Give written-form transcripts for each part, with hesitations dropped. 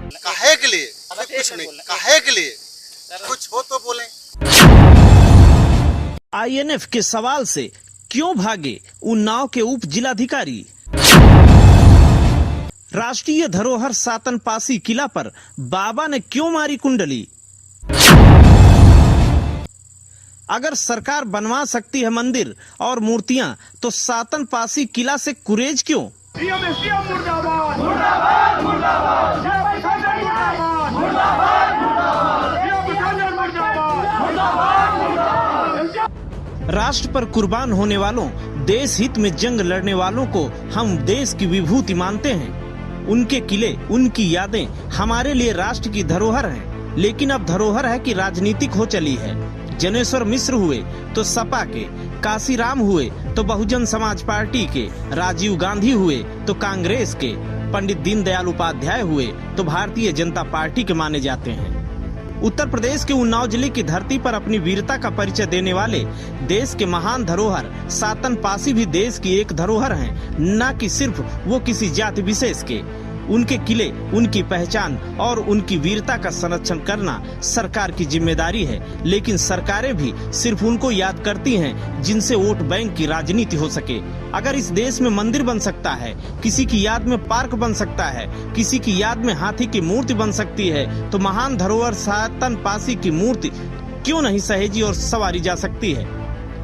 काहे के लिए? अभी कुछ नहीं, काहे के लिए? कुछ हो तो बोले। आईएनएफ के सवाल से क्यों भागे उन्नाव के उप जिलाधिकारी? राष्ट्रीय धरोहर सातनपासी किला पर बाबा ने क्यों मारी कुंडली? अगर सरकार बनवा सकती है मंदिर और मूर्तियां तो सातनपासी किला से कुरेज क्यों? मुर्दाबाद, मुर्दाबाद, मुर्दाबाद, राष्ट्र पर कुर्बान होने वालों, देश हित में जंग लड़ने वालों को हम देश की विभूति मानते हैं। उनके किले, उनकी यादें हमारे लिए राष्ट्र की धरोहर हैं। लेकिन अब धरोहर है कि राजनीतिक हो चली है। जनेश्वर मिश्र हुए तो सपा के, काशीराम हुए तो बहुजन समाज पार्टी के, राजीव गांधी हुए तो कांग्रेस के, पंडित दीनदयाल उपाध्याय हुए तो भारतीय जनता पार्टी के माने जाते हैं। उत्तर प्रदेश के उन्नाव जिले की धरती पर अपनी वीरता का परिचय देने वाले देश के महान धरोहर सातनपासी भी देश की एक धरोहर हैं, न कि सिर्फ वो किसी जाति विशेष के। उनके किले, उनकी पहचान और उनकी वीरता का संरक्षण करना सरकार की जिम्मेदारी है। लेकिन सरकारें भी सिर्फ उनको याद करती हैं जिनसे वोट बैंक की राजनीति हो सके। अगर इस देश में मंदिर बन सकता है, किसी की याद में पार्क बन सकता है, किसी की याद में हाथी की मूर्ति बन सकती है, तो महान धरोहर सातनपासी की मूर्ति क्यों नहीं सहेजी और संवारी जा सकती है?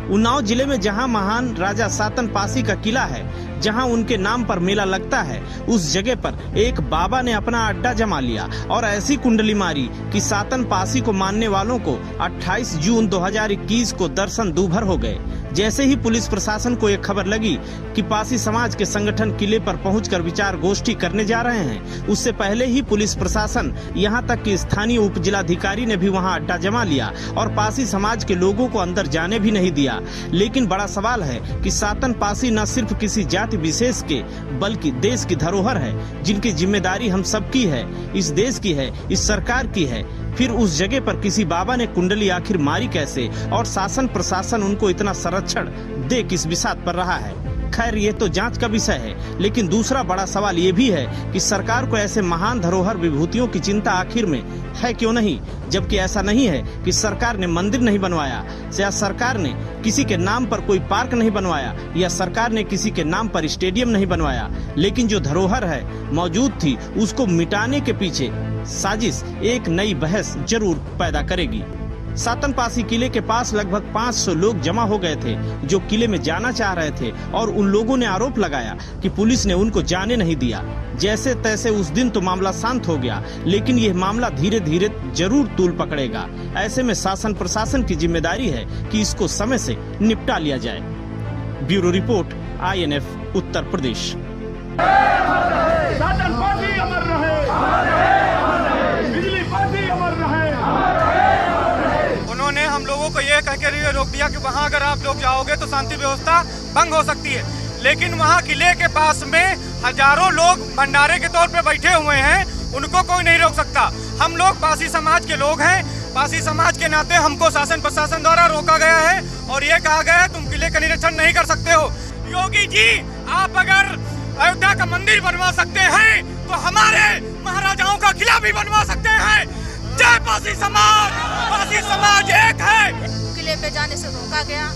उन्नाव जिले में जहां महान राजा सातनपासी का किला है, जहां उनके नाम पर मेला लगता है, उस जगह पर एक बाबा ने अपना अड्डा जमा लिया और ऐसी कुंडली मारी कि सातनपासी को मानने वालों को 28 जून 2021 को दर्शन दूभर हो गए। जैसे ही पुलिस प्रशासन को ये खबर लगी कि पासी समाज के संगठन किले पर पहुंचकर विचार गोष्ठी करने जा रहे हैं, उससे पहले ही पुलिस प्रशासन यहां तक कि स्थानीय उप जिलाधिकारी ने भी वहां अड्डा जमा लिया और पासी समाज के लोगों को अंदर जाने भी नहीं दिया। लेकिन बड़ा सवाल है कि सातनपासी न सिर्फ किसी जाति विशेष के बल्कि देश की धरोहर है, जिनकी जिम्मेदारी हम सबकी है, इस देश की है, इस सरकार की है। फिर उस जगह पर किसी बाबा ने कुंडली आखिर मारी कैसे और शासन प्रशासन उनको इतना संरक्षण दे किस बिसात पर रहा है? खैर, ये तो जांच का विषय है। लेकिन दूसरा बड़ा सवाल ये भी है कि सरकार को ऐसे महान धरोहर विभूतियों की चिंता आखिर में है क्यों नहीं? जबकि ऐसा नहीं है कि सरकार ने मंदिर नहीं बनवाया, या सरकार ने किसी के नाम पर कोई पार्क नहीं बनवाया, या सरकार ने किसी के नाम पर स्टेडियम नहीं बनवाया। लेकिन जो धरोहर है मौजूद थी, उसको मिटाने के पीछे साजिश एक नई बहस जरूर पैदा करेगी। सातनपासी किले के पास लगभग 500 लोग जमा हो गए थे जो किले में जाना चाह रहे थे, और उन लोगों ने आरोप लगाया कि पुलिस ने उनको जाने नहीं दिया। जैसे तैसे उस दिन तो मामला शांत हो गया, लेकिन यह मामला धीरे धीरे जरूर तूल पकड़ेगा। ऐसे में शासन प्रशासन की जिम्मेदारी है कि इसको समय से निपटा लिया जाए। Bureau report, INF Uttar Pradesh. उन्होंने हम लोगों को ये कह के रोक दिया कि वहाँ अगर आप लोग जाओगे तो शांति व्यवस्था भंग हो सकती है। लेकिन वहाँ किले के पास में हजारों लोग भंडारे के तौर पे बैठे हुए हैं, उनको कोई नहीं रोक सकता। हम लोग पासी समाज के लोग हैं, पासी समाज के नाते हमको शासन प्रशासन द्वारा रोका गया है और ये कहा गया है तुम किले का निरीक्षण नहीं कर सकते हो। योगी जी, आप अगर अयोध्या का मंदिर बनवा सकते हैं तो हमारे महाराजाओं का किला भी बनवा सकते हैं। जय पासी समाज एक है। किले पे जाने से रोका गया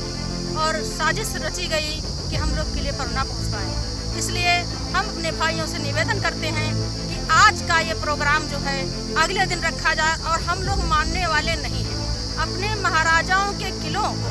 और साजिश रची गई कि हम लोग किले पर ना पहुंच पाए। इसलिए हम अपने भाइयों से निवेदन करते हैं कि आज का ये प्रोग्राम जो है अगले दिन रखा जाए, और हम लोग मानने वाले नहीं हैं। अपने महाराजाओं के किलों को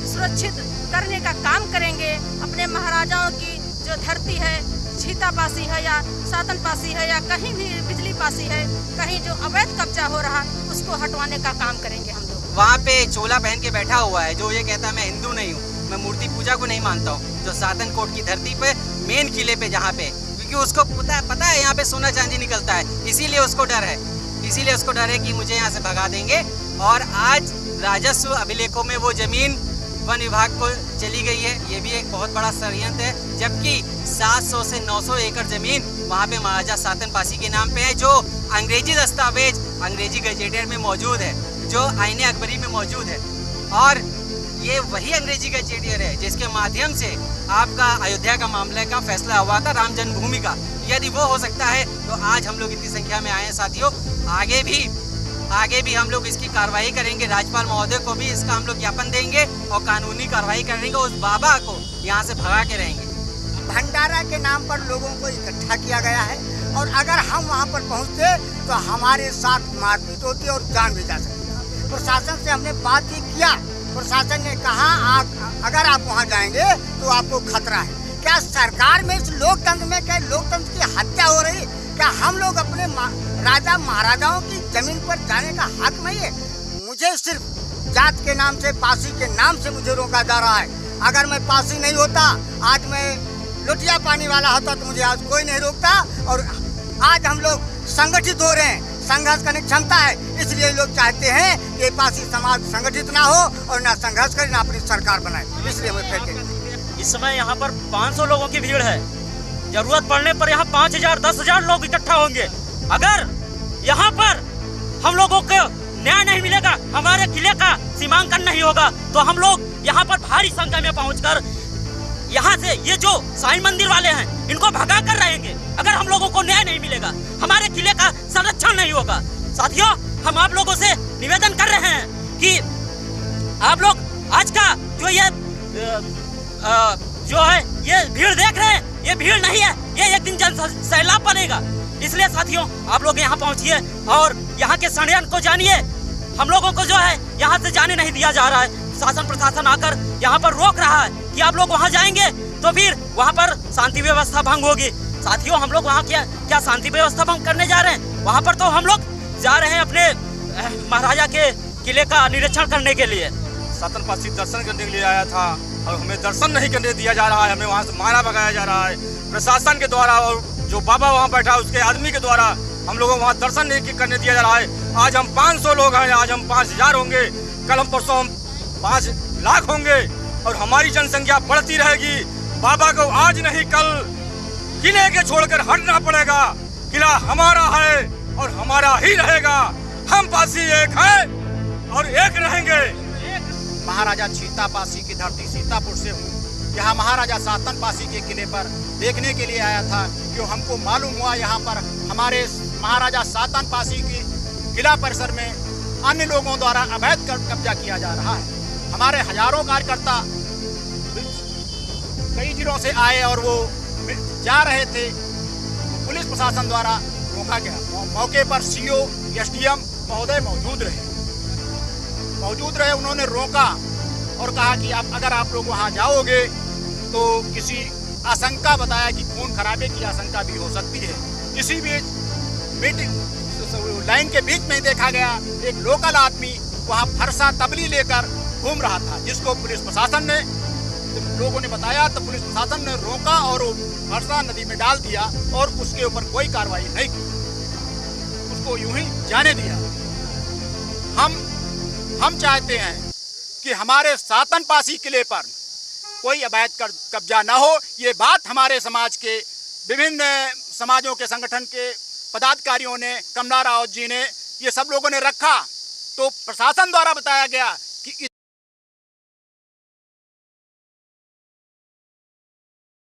सुरक्षित करने का काम करेंगे। अपने महाराजाओं की जो धरती है, छीतापासी है या सातनपासी है या कहीं भी बिजली पासी है, कहीं जो अवैध कब्जा हो रहा उसको हटवाने का काम करेंगे हम लोग। वहाँ पे चोला पहन के बैठा हुआ है जो ये कहता है मैं हिंदू नहीं हूँ, मैं मूर्ति पूजा को नहीं मानता हूँ, जो सातनकोट की धरती पे मेन किले पे जहाँ पे, क्योंकि उसको पता है यहाँ पे सोना चांदी निकलता है, इसीलिए उसको डर है कि मुझे यहाँ से भगा देंगे। और आज राजस्व अभिलेखों में वो जमीन वन विभाग को चली गई है, ये भी एक बहुत बड़ा षड्यंत्र है। जबकि 700 से 900 एकड़ जमीन वहाँ पे महाराजा सातनपासी के नाम पे है, जो अंग्रेजी दस्तावेज अंग्रेजी गजेटियर में मौजूद है, जो आईने अकबरी में मौजूद है। और ये वही अंग्रेजी गजेटियर है जिसके माध्यम से आपका अयोध्या का मामले का फैसला हुआ था, राम जन्मभूमि का। यदि वो हो सकता है तो आज हम लोग इतनी संख्या में आए हैं साथियों। आगे भी हम लोग इसकी कार्रवाई करेंगे। राज्यपाल महोदय को भी इसका हम लोग ज्ञापन देंगे और कानूनी कार्रवाई करेंगे। उस बाबा को यहाँ से भगा के रहेंगे। भंडारा के नाम पर लोगों को इकट्ठा किया गया है और अगर हम वहाँ पर पहुँचते तो हमारे साथ मारपीट होती और जान भी जा सकती है। प्रशासन से हमने बात ही किया, प्रशासन ने कहा अगर आप वहाँ जाएंगे तो आपको खतरा है। क्या सरकार में इस लोकतंत्र में क्या लोकतंत्र की हत्या हो रही? क्या हम लोग अपने राजा महाराजाओं की जमीन पर जाने का हक नहीं है? मुझे सिर्फ जात के नाम से, पासी के नाम से मुझे रोका जा रहा है। अगर मैं पासी नहीं होता, आज मैं लोटिया पानी वाला होता तो मुझे आज कोई नहीं रोकता। और आज हम लोग संगठित हो रहे हैं, संघर्ष करने की क्षमता है, इसलिए लोग चाहते हैं कि पासी समाज संगठित ना हो और ना संघर्ष करे, ना अपनी सरकार बनाए, इसलिए हमें फेंके। इस समय यहाँ पर 500 लोगों की भीड़ है। जरूरत पड़ने पर यहाँ 5000 10,000 लोग इकट्ठा होंगे। अगर यहाँ पर हम लोगों को न्याय नहीं मिलेगा, हमारे किले का सीमांकन नहीं होगा, तो हम लोग यहाँ पर भारी संख्या में पहुंचकर यहाँ से ये जो साईं मंदिर वाले हैं इनको भगा कर रहेंगे। अगर हम लोगों को न्याय नहीं मिलेगा, हमारे किले का संरक्षण नहीं होगा। साथियों, हम आप लोगों से निवेदन कर रहे हैं कि आप लोग आज का जो है ये भीड़ देख रहे हैं, ये भीड़ नहीं है, ये एक दिन जन सैलाब बनेगा। इसलिए साथियों, आप लोग यहाँ पहुँचिए और यहाँ के षड्यंत्र को जानिए। हम लोगों को जो है यहाँ से जाने नहीं दिया जा रहा है। शासन प्रशासन आकर यहाँ पर रोक रहा है कि आप लोग वहाँ जाएंगे तो फिर वहाँ पर शांति व्यवस्था भंग होगी। साथियों, हम लोग वहाँ क्या शांति व्यवस्था भंग करने जा रहे हैं? वहाँ पर तो हम लोग जा रहे हैं अपने महाराजा के किले का निरीक्षण करने के लिए। सातन पासी दर्शन करने के लिए आया था और हमें दर्शन नहीं करने दिया जा रहा है, हमें वहाँ से मारा भगाया जा रहा है प्रशासन के द्वारा, और जो बाबा वहाँ बैठा उसके आदमी के द्वारा हम लोगों को वहाँ दर्शन नहीं करने दिया जा रहा है। आज हम 500 लोग हैं, आज हम 5000 होंगे, कल हम परसों हम 5 लाख होंगे और हमारी जनसंख्या बढ़ती रहेगी। बाबा को आज नहीं कल किले के छोड़कर हटना पड़ेगा। किला हमारा है और हमारा ही रहेगा। हम पासी एक है और एक रहेंगे। महाराजा छीता पासी की धरती सीतापुर से हूँ। यहाँ महाराजा सातन पासी के किले पर देखने के लिए आया था कि हमको मालूम हुआ यहाँ पर हमारे महाराजा सातन पासी की किला परिसर में अन्य लोगों द्वारा अवैध कब्जा किया जा रहा है। हमारे हजारों कार्यकर्ता कई जिलों से आए और वो जा रहे थे, पुलिस प्रशासन द्वारा रोका गया। मौके पर सीओ एसडीएम महोदय मौजूद रहे, उन्होंने रोका और कहा कि अगर आप लोग वहाँ जाओगे तो किसी आशंका, बताया कि खून खराबे की आशंका भी हो सकती है। इसी बीच मीटिंग लाइन के बीच में देखा गया एक लोकल आदमी वहाँ फरसा तबली लेकर घूम रहा था, जिसको पुलिस प्रशासन ने, लोगों ने बताया तो पुलिस प्रशासन ने रोका और फरसा नदी में डाल दिया और उसके ऊपर कोई कार्रवाई नहीं की, उसको यूं ही जाने दिया। हम चाहते हैं कि हमारे सातन पासी किले पर कोई अवैध कब्जा न हो। ये बात हमारे समाज के विभिन्न समाजों के संगठन के पदाधिकारियों ने, कमला राव जी ने, ये सब लोगों ने रखा, तो प्रशासन द्वारा बताया गया